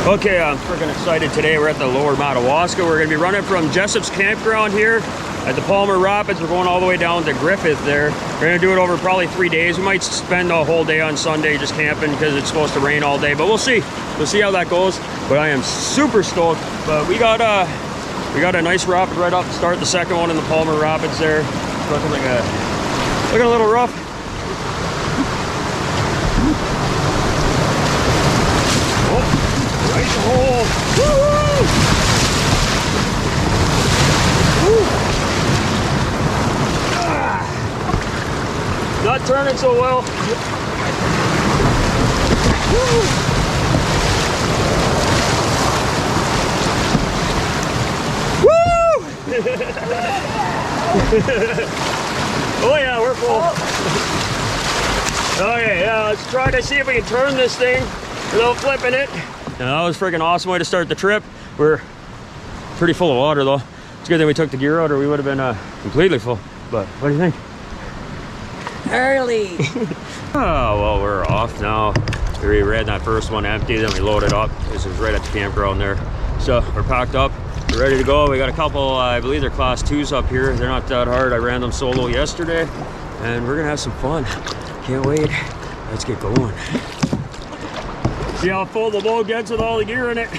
Okay, I'm freaking excited today. We're at the lower Madawaska. We're gonna be running from Jessup's campground here at the Palmer Rapids. We're going all the way down to Griffith there. We're gonna do it over probably 3 days. We might spend a whole day on Sunday just camping because it's supposed to rain all day, but we'll see. We'll see how that goes. But I am super stoked. But we got a nice rapid right off the start. The second one in the Palmer Rapids there. Looking a little rough. Right hole. Woo-hoo! Woo! Ah. Not turning so well. Woo! Woo! Oh yeah, we're full. Okay, yeah, let's try to see if we can turn this thing without flipping it. Now, that was a freaking awesome way to start the trip. We're pretty full of water though. It's a good thing we took the gear out or we would have been completely full. But what do you think? Early. Oh, well, we're off now. We ran that first one empty, then we loaded up. This was right at the campground there. So we're packed up, we're ready to go. We got a couple, I believe they're class 2s up here. They're not that hard. I ran them solo yesterday and we're gonna have some fun. Can't wait. Let's get going. See how full the boat gets with all the gear in it.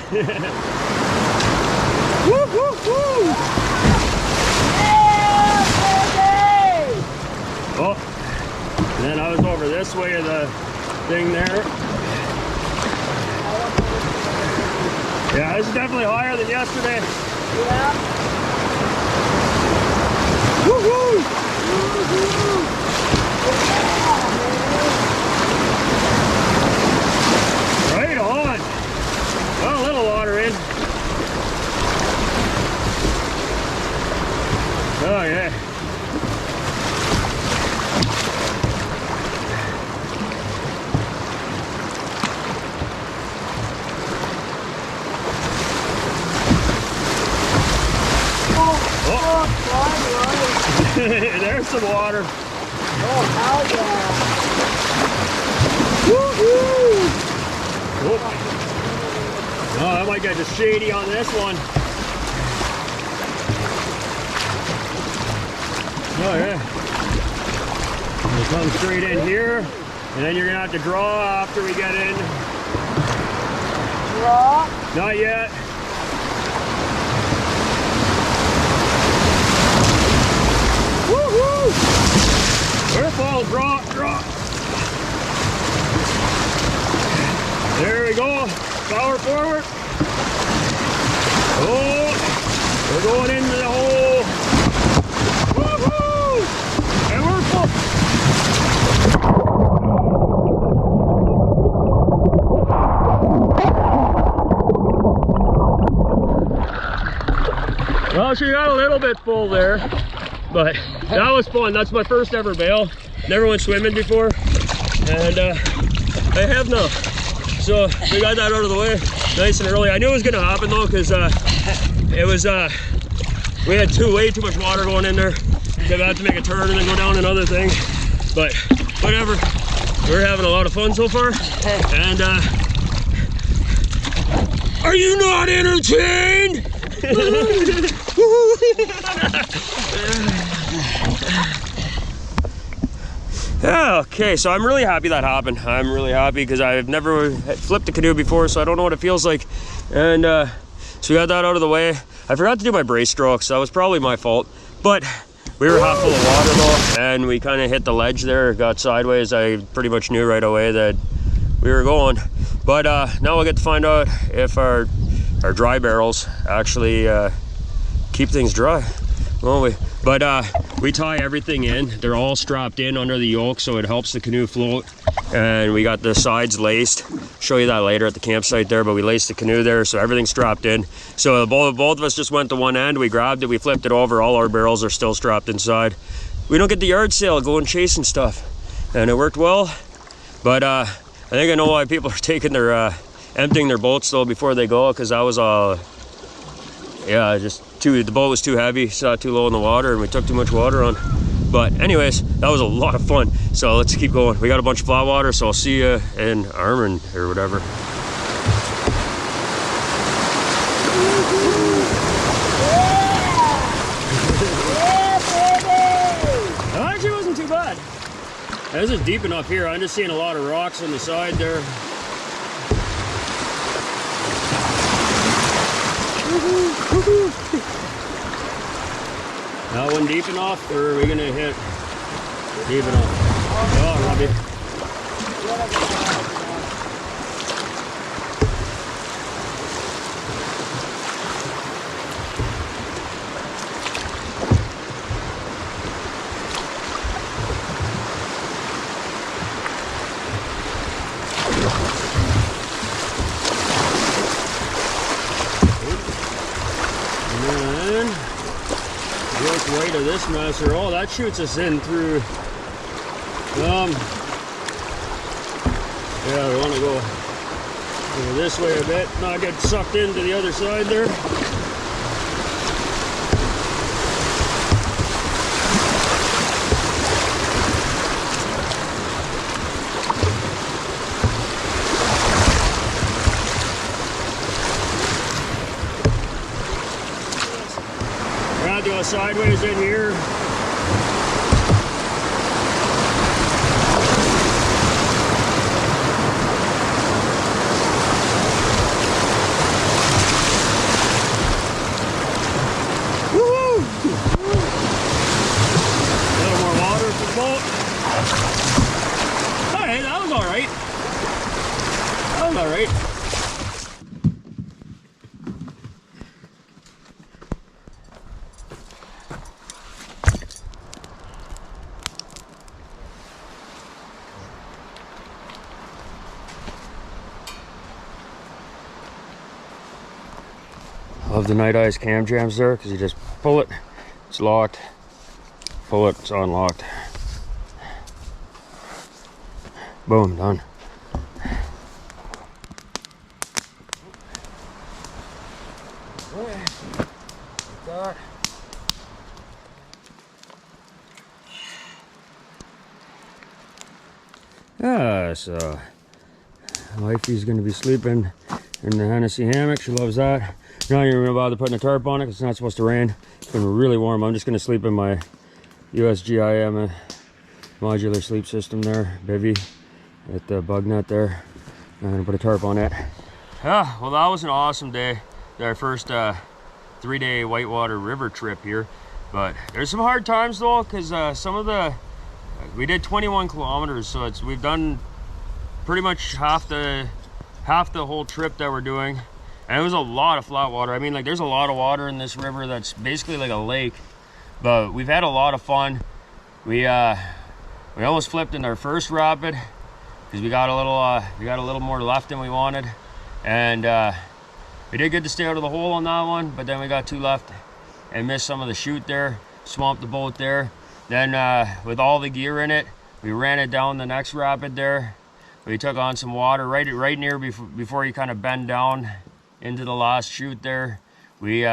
Woo, woo, woo. Oh, and then I was over this way of the thing there. Yeah, this is definitely higher than yesterday. Yeah. Woo, woo. Right on. Well, a little water in. Oh yeah. Oh. There's some water. Oh, hell yeah. Woo-hoo. Oh, that might get just shady on this one. Oh yeah. We'll come straight in here, and then you're gonna have to draw after we get in. Draw? Not yet. Woo-hoo! Careful, draw. There we go. Power forward. Oh, we're going into the hole. Woohoo! And we're full. Well, she got a little bit full there, but that was fun. That's my first ever bail. Never went swimming before, and I have now. So we got that out of the way nice and early. I knew it was gonna happen though, because it was we had way too much water going in there. So we had to make a turn and then go down another thing. But whatever, we're having a lot of fun so far. And are you not entertained? Yeah, okay, so I'm really happy that happened. I'm really happy because I've never flipped a canoe before, so I don't know what it feels like. And so we got that out of the way. I forgot to do my brace strokes, so that was probably my fault. But we were half full of water though, and we kind of hit the ledge there, got sideways. I pretty much knew right away that we were going. But now we'll get to find out if our dry barrels actually keep things dry, won't we? But we tie everything in. They're all strapped in under the yoke, so it helps the canoe float. And we got the sides laced. Show you that later at the campsite there, but we laced the canoe there, so everything's strapped in. So both of us just went to one end, we grabbed it, we flipped it over, all our barrels are still strapped inside. We don't get the yard sale going chasing stuff. And it worked well, but I think I know why people are taking their, emptying their boats though before they go, because that was yeah, the boat was too heavy, shot too low in the water, and we took too much water on. But anyways, that was a lot of fun. So let's keep going. We got a bunch of flat water, so I'll see you in Armand or whatever. That actually wasn't too bad. This is deep enough here. I'm just seeing a lot of rocks on the side there. That one deep enough, or are we gonna hit deep enough? Oh, Robbie. Weight of this mess, or oh, that shoots us in through. Yeah, we want to go this way a bit, not get sucked into the other side there. Go sideways in here. Woohoo! A little more water for the boat. Alright, that was alright. That was alright. Love the night ice cam jams there, because you just pull it, it's locked, pull it, it's unlocked. Boom, done. Yeah, so wifey's gonna be sleeping in the Hennessy hammock. She loves that. Not even gonna bother putting a tarp on it because it's not supposed to rain. It's been really warm. I'm just gonna sleep in my USGIM modular sleep system there, bivy at the bug net there. I'm gonna put a tarp on it. Yeah, well, that was an awesome day. Our first 3-day Whitewater River trip here. But there's some hard times though, because we did 21 kilometers, so we've done pretty much half the whole trip that we're doing. And it was a lot of flat water. I mean, like, there's a lot of water in this river that's basically like a lake. But we've had a lot of fun. We almost flipped in our first rapid because we got a little more left than we wanted. And we did good to stay out of the hole on that one, but then we got 2 left and missed some of the chute there, swamped the boat there. Then with all the gear in it, we ran it down the next rapid there. We took on some water right near before you kind of bend down into the last chute there. We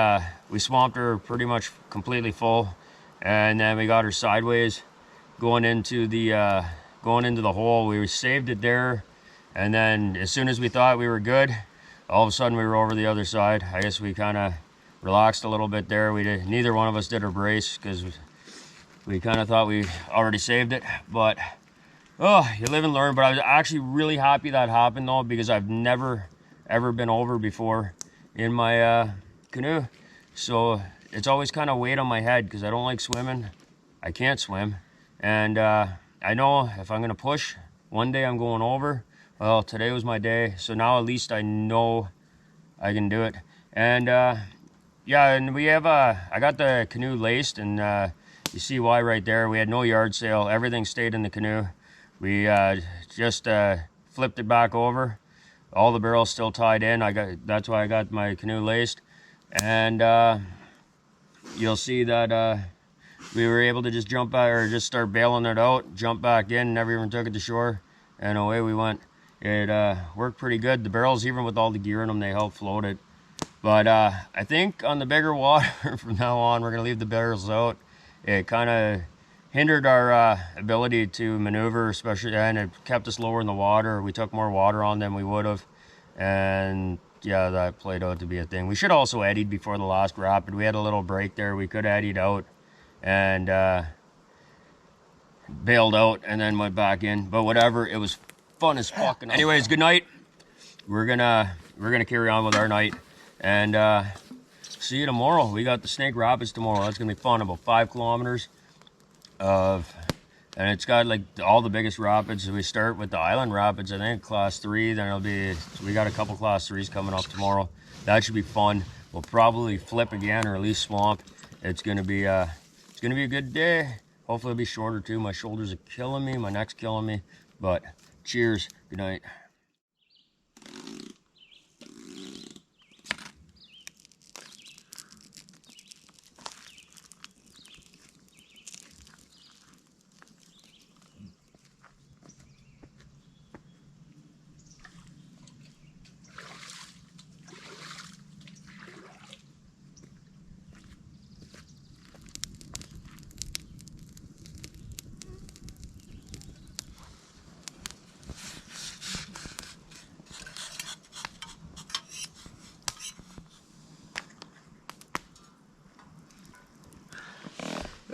swamped her pretty much completely full, and then we got her sideways going into the hole. We saved it there, and then as soon as we thought we were good, all of a sudden we were over the other side. I guess we kind of relaxed a little bit there. Neither one of us did our brace because we kind of thought we already saved it, but oh, you live and learn. But I was actually really happy that happened though, because I've never ever been over before in my canoe, so it's always kind of weight on my head because I don't like swimming. I can't swim, and I know if I'm gonna push one day I'm going over. Well, today was my day, so now at least I know I can do it. And yeah, and we have I got the canoe laced, and you see why right there. We had no yard sail, everything stayed in the canoe. We just flipped it back over. All the barrels still tied in. That's why I got my canoe laced. And you'll see that we were able to just jump out, or just start bailing it out, jump back in, never even took it to shore, and away we went. It worked pretty good. The barrels, even with all the gear in them, they helped float it. But I think on the bigger water from now on, we're gonna leave the barrels out. It kind of hindered our ability to maneuver, especially, and it kept us lower in the water. We took more water on than we would have, and yeah, that played out to be a thing. We should also eddied before the last rapid. We had a little break there. We could have eddied out and bailed out and then went back in, but whatever, it was fun as fuck. Anyways, good night. We're gonna carry on with our night, and see you tomorrow. We got the Snake Rapids tomorrow. That's gonna be fun. About 5 kilometers of, and it's got like all the biggest rapids. We start with the Island Rapids, I think, class 3. Then it'll be, we got a couple class 3s coming up tomorrow. That should be fun. We'll probably flip again, or at least swamp. It's gonna be a good day. Hopefully it'll be shorter too. My shoulders are killing me, my neck's killing me. But cheers, good night.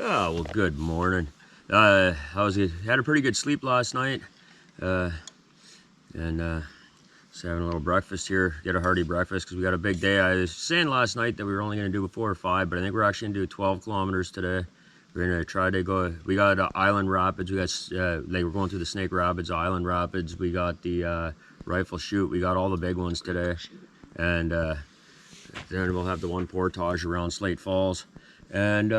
Oh, well, good morning. Had a pretty good sleep last night, and just having a little breakfast here. Get a hearty breakfast because we got a big day. I was saying last night that we were only going to do 4 or 5, but I think we're actually going to do 12 kilometers today. We're going to try to go. We got Island Rapids. We got like we're going through the Snake Rapids, Island Rapids. We got the Rifle Chute. We got all the big ones today, and then we'll have the one portage around Slate Falls, and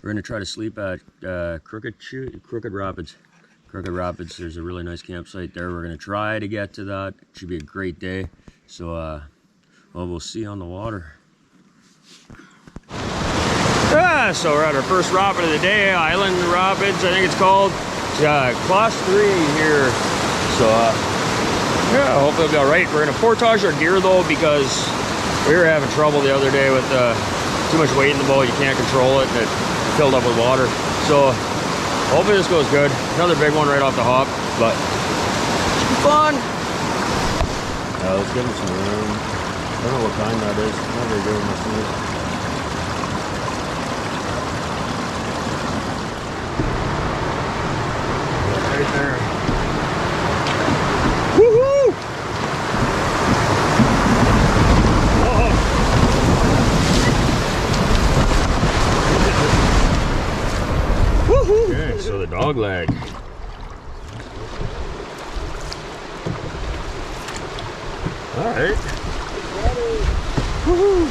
we're gonna try to sleep at Crooked Rapids. Crooked Rapids, there's a really nice campsite there. We're gonna try to get to that. It should be a great day. So, well, we'll see you on the water. So we're at our first rapid of the day, Island Rapids, I think it's called. It's class 3 here. So, yeah, hopefully it'll be all right. We're gonna portage our gear though, because we were having trouble the other day with too much weight in the boat. You can't control it, and it filled up with water. So hopefully this goes good. Another big one right off the hop, but fun. Let's give him some room. I don't know what kind that is. Not very good with my food. Right there. Woohoo! Okay, so the dog leg. All right. Woohoo!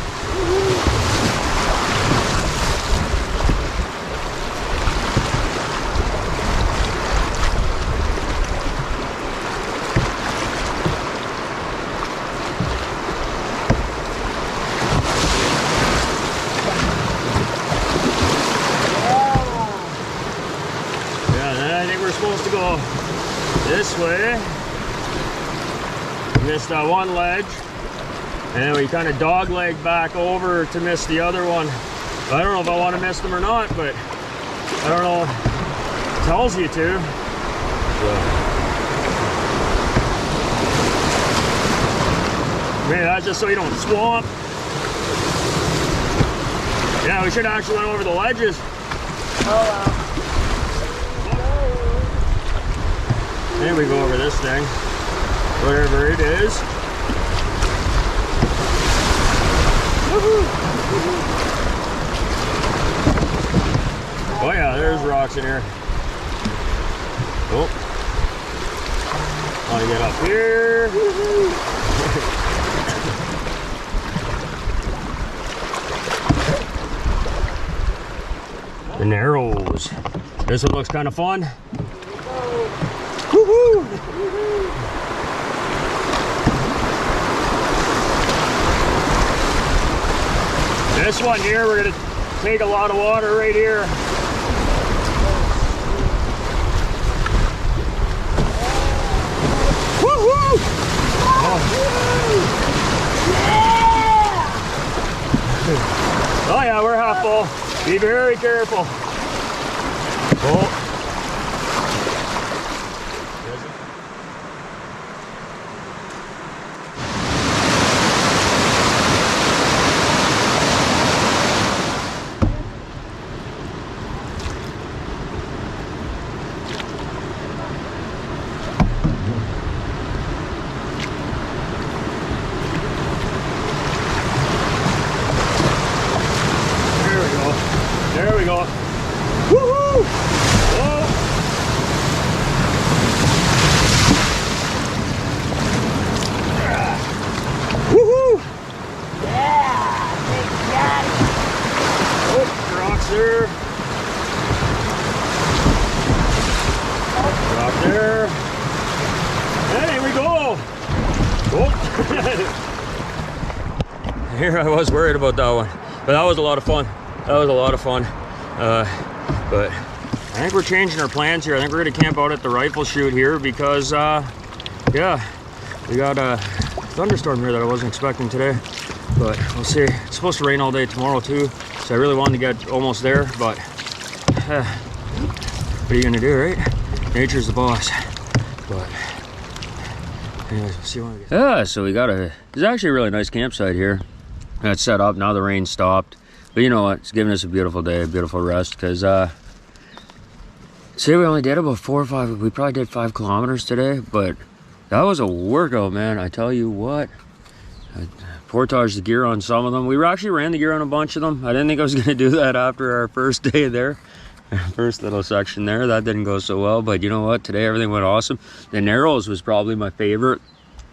Supposed to go this way. Missed that one ledge, and then we kind of dog leg back over to miss the other one. I don't know if I want to miss them or not, but I don't know. It tells you to. Maybe that's just so you don't swamp. Yeah, we should have actually went over the ledges. Oh wow. Then we go over this thing, whatever it is. Oh yeah, there's rocks in here. Oh, want to get up here. The Narrows. This one looks kind of fun. Woohoo! This one here, we're gonna take a lot of water right here. Woohoo! Oh yeah, we're half full. Be very careful. Oh. Here I was worried about that one, but that was a lot of fun. That was a lot of fun. But I think we're changing our plans here. I think we're gonna camp out at the rifle chute here because, yeah, we got a thunderstorm here that I wasn't expecting today. But we'll see. It's supposed to rain all day tomorrow too, so I really wanted to get almost there. But what are you gonna do, right? Nature's the boss. But anyways, we'll see when we get. Yeah, so we got it's actually a really nice campsite here. It's set up now. The rain stopped, but you know what? It's giving us a beautiful day, a beautiful rest. Because see, we only did about 4 or 5. We probably did 5 kilometers today, but that was a workout, man. I tell you what. I portaged the gear on some of them. We actually ran the gear on a bunch of them. I didn't think I was going to do that after our first day there. First little section there. That didn't go so well, but you know what? Today everything went awesome. The Narrows was probably my favorite.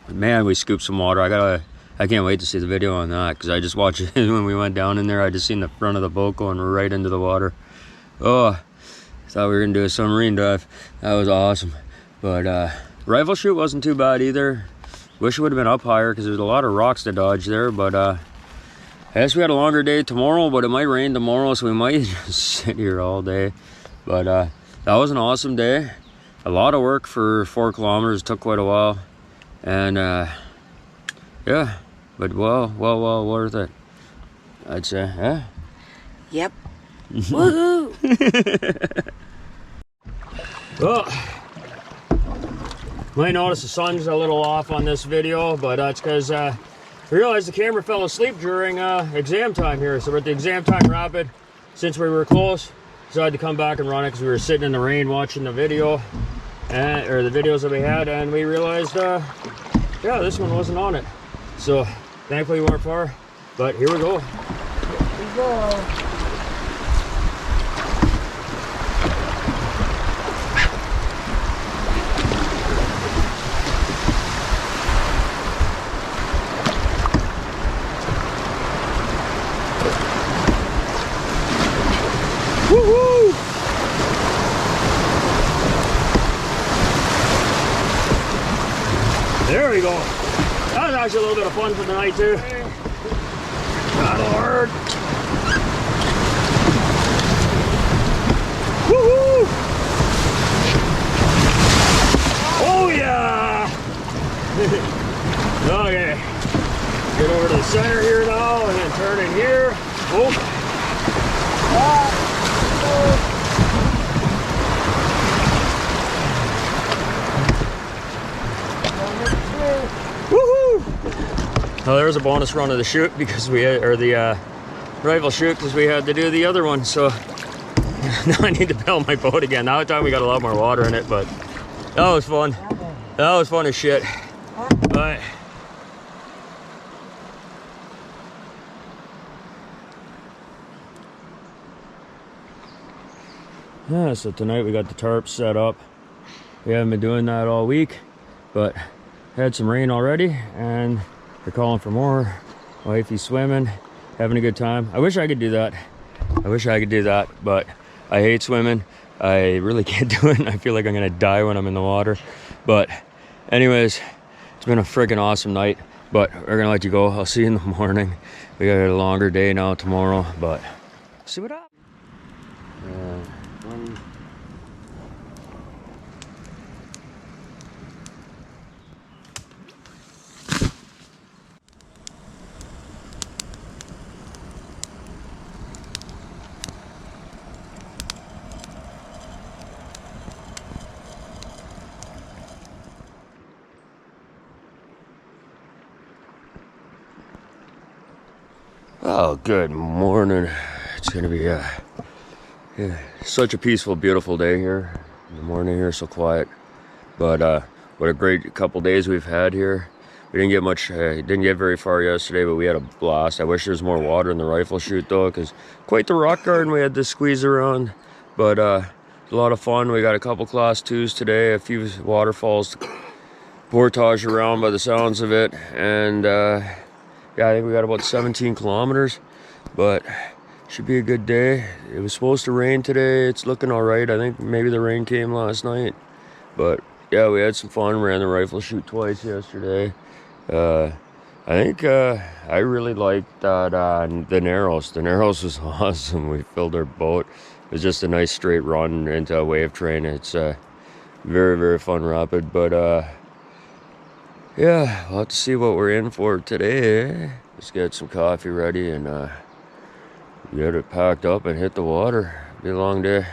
Man, we scooped some water. I can't wait to see the video on that because I just watched it when we went down in there. I just seen the front of the boat going right into the water. Oh, I thought we were gonna do a submarine dive. That was awesome. But rifle chute wasn't too bad either. Wish it would have been up higher because there's a lot of rocks to dodge there. But I guess we had a longer day tomorrow, but it might rain tomorrow, so we might just sit here all day. But that was an awesome day. A lot of work for 4 kilometers. Took quite a while, and yeah. But well worth it, I'd say, yeah? Yep. Woohoo! Well, might notice the sun's a little off on this video, but that's because I realized the camera fell asleep during exam time here. So we're at the exam time rapid. Since we were close, decided to come back and run it because we were sitting in the rain watching the video, or the videos that we had, and we realized, yeah, this one wasn't on it. So thankfully we weren't far, but here we go. Here we go. Woohoo! There we go. That was actually a little bit of fun for the night too. Battle hard. Woohoo! Oh yeah! Okay. Get over to the center here now and then turn in here. Oh. Woohoo! Well, there's a bonus run of the chute because we had, or the rifle chute, because we had to do the other one. So now I need to bail my boat again. Now time we got a lot more water in it, but that was fun. That was fun as shit. But yeah, so tonight we got the tarps set up. We haven't been doing that all week, but had some rain already, and they're calling for more. Wifey's swimming, having a good time. I wish I could do that. I wish I could do that, but I hate swimming. I really can't do it. I feel like I'm gonna die when I'm in the water. But anyways, it's been a freaking awesome night, but we're gonna let you go. I'll see you in the morning. We got a longer day now tomorrow, but see what happens. Oh, good morning. It's gonna be such a peaceful, beautiful day here. In the morning here, so quiet. But what a great couple days we've had here. We didn't get much, didn't get very far yesterday, but we had a blast. I wish there was more water in the rifle chute though, because quite the rock garden we had to squeeze around. But a lot of fun. We got a couple class 2s today, a few waterfalls to portage around by the sounds of it, and yeah, I think we got about 17 kilometers, but should be a good day. It was supposed to rain today. It's looking all right. I think maybe the rain came last night, but yeah, we had some fun. Ran the rifle chute twice yesterday. I think I really liked that the Narrows. The Narrows was awesome. We filled our boat. It was just a nice straight run into a wave train. It's a very, very fun rapid. But yeah, we'll have to see what we're in for today. Let's get some coffee ready and get it packed up and hit the water. Be a long day.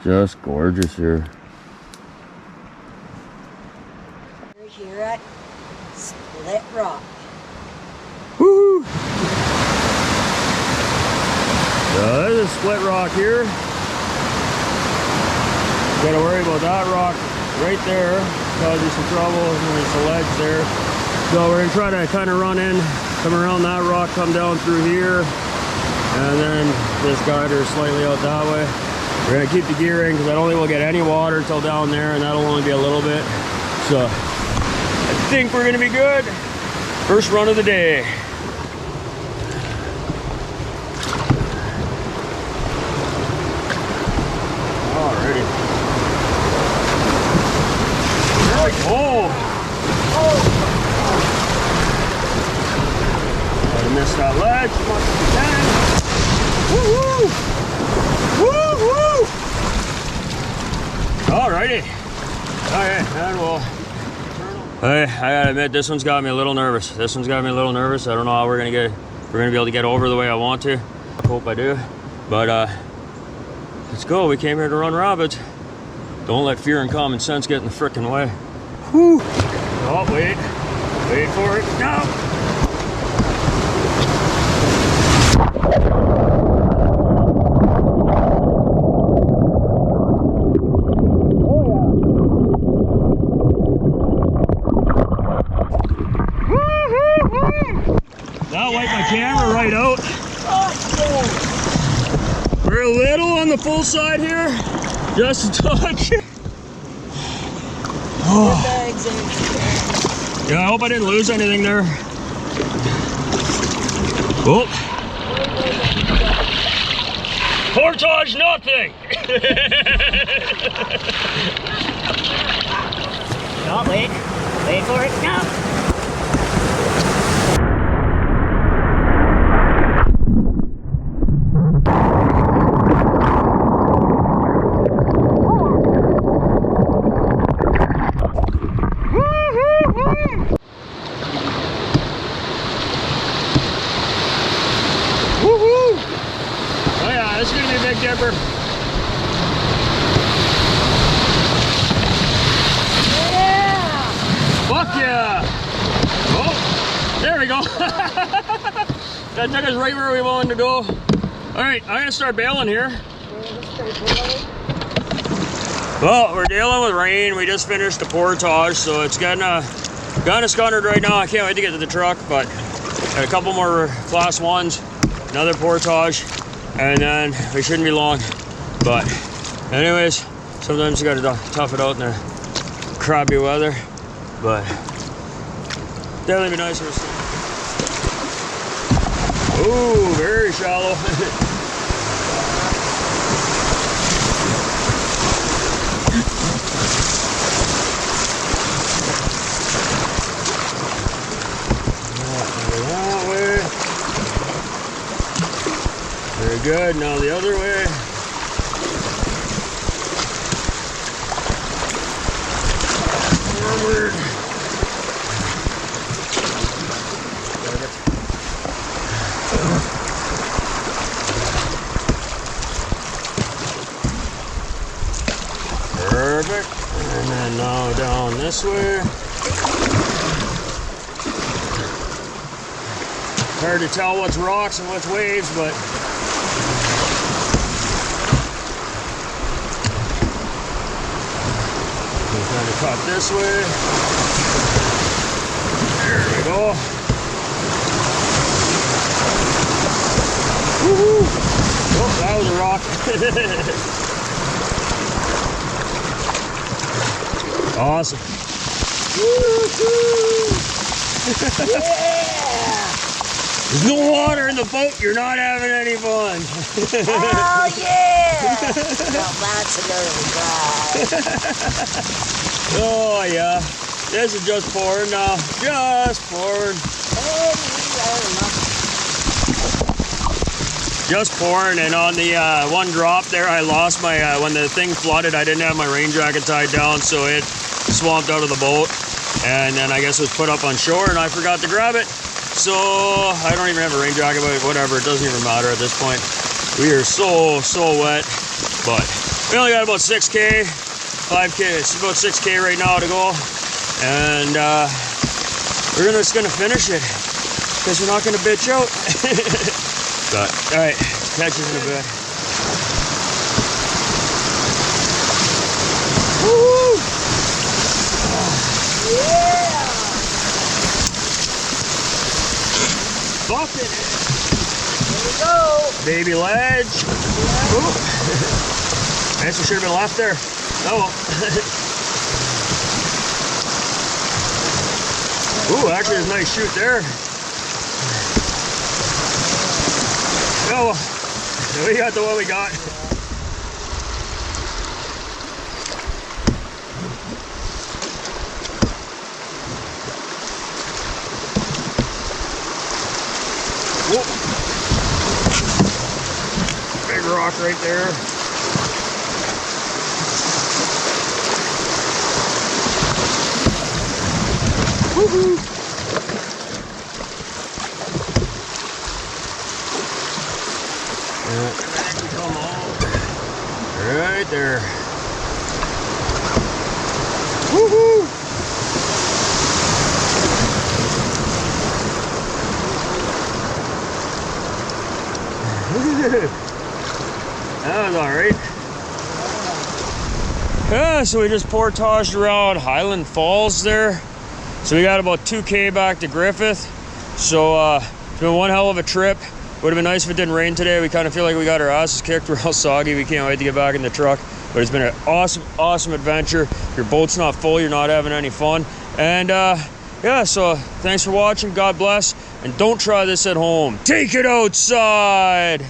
Just gorgeous here. We're here at Split Rock. Woohoo! So there's a split rock here. Gotta worry about that rock right there. Cause you some trouble, and there's a ledge there. So we're gonna try to kind of run in, come around that rock, come down through here, and then just guide her slightly out that way. We're gonna keep the gear in because I don't think we'll get any water till down there, and that'll only be a little bit. So I think we're gonna be good. First run of the day. Alrighty. There we go. Gotta miss that ledge as much as we can. Woo-hoo! Woo-hoo! Alrighty. Okay, and we'll... Hey, I gotta admit, this one's got me a little nervous. I don't know how we're gonna be able to get over the way I want to. I hope I do. But let's go. We came here to run rapids. Don't let fear and common sense get in the frickin' way. Whew. Oh, wait. Wait for it. No! That'll wipe my camera right out. We're a little on the full side here, just a touch. Oh. Yeah, I hope I didn't lose anything there. Oh. Portage nothing. No, wait. Wait for it. No. Dipper. Yeah! Fuck yeah! Oh, there we go. That took us right where we wanted to go. Alright, I'm gonna start bailing here. Well, we're dealing with rain. We just finished the portage, so it's getting scunnered right now. I can't wait to get to the truck, but got a couple more class ones, another portage, and then we shouldn't be long. But anyways, sometimes you gotta tough it out in the crappy weather, but definitely be nicer. Ooh, very shallow. That way. Very good. Now the other way. Forward. Perfect. And then now down this way. Hard to tell what's rocks and what's waves, but we're trying to cut this way. There we go. Woohoo! Oh, that was a rock. Awesome. Yeah! There's no water in the boat, you're not having any fun. Oh yeah! Well, that's an early ride. Oh yeah. This is just pouring now. Just pouring. Just pouring, and on the one drop there, I lost my, when the thing flooded, I didn't have my rain jacket tied down, so it swamped out of the boat. And then I guess it was put up on shore, and I forgot to grab it. So I don't even have a rain jacket, but whatever, it doesn't even matter at this point. We are so wet, but we only got about 6K, 5K, it's about 6K right now to go. And we're just gonna finish it, because we're not gonna bitch out. But, all right, catch us in a bit. Woo! Yeah! Buffing it. Here we go. Baby ledge. Yeah. Ooh. Guess we should have been left there. Oh well. Ooh, actually there's a nice shoot there. Oh well. We got the one we got. Whoa. Big rock right there. Woohoo! Come on. Right there. Woohoo! That was alright. Yeah, so we just portaged around Highland Falls there. So we got about 2K back to Griffith. So it's been one hell of a trip. Would have been nice if it didn't rain today. We kind of feel like we got our asses kicked. We're all soggy. We can't wait to get back in the truck. But it's been an awesome adventure. If your boat's not full, you're not having any fun. And yeah, so thanks for watching. God bless. And don't try this at home. Take it outside.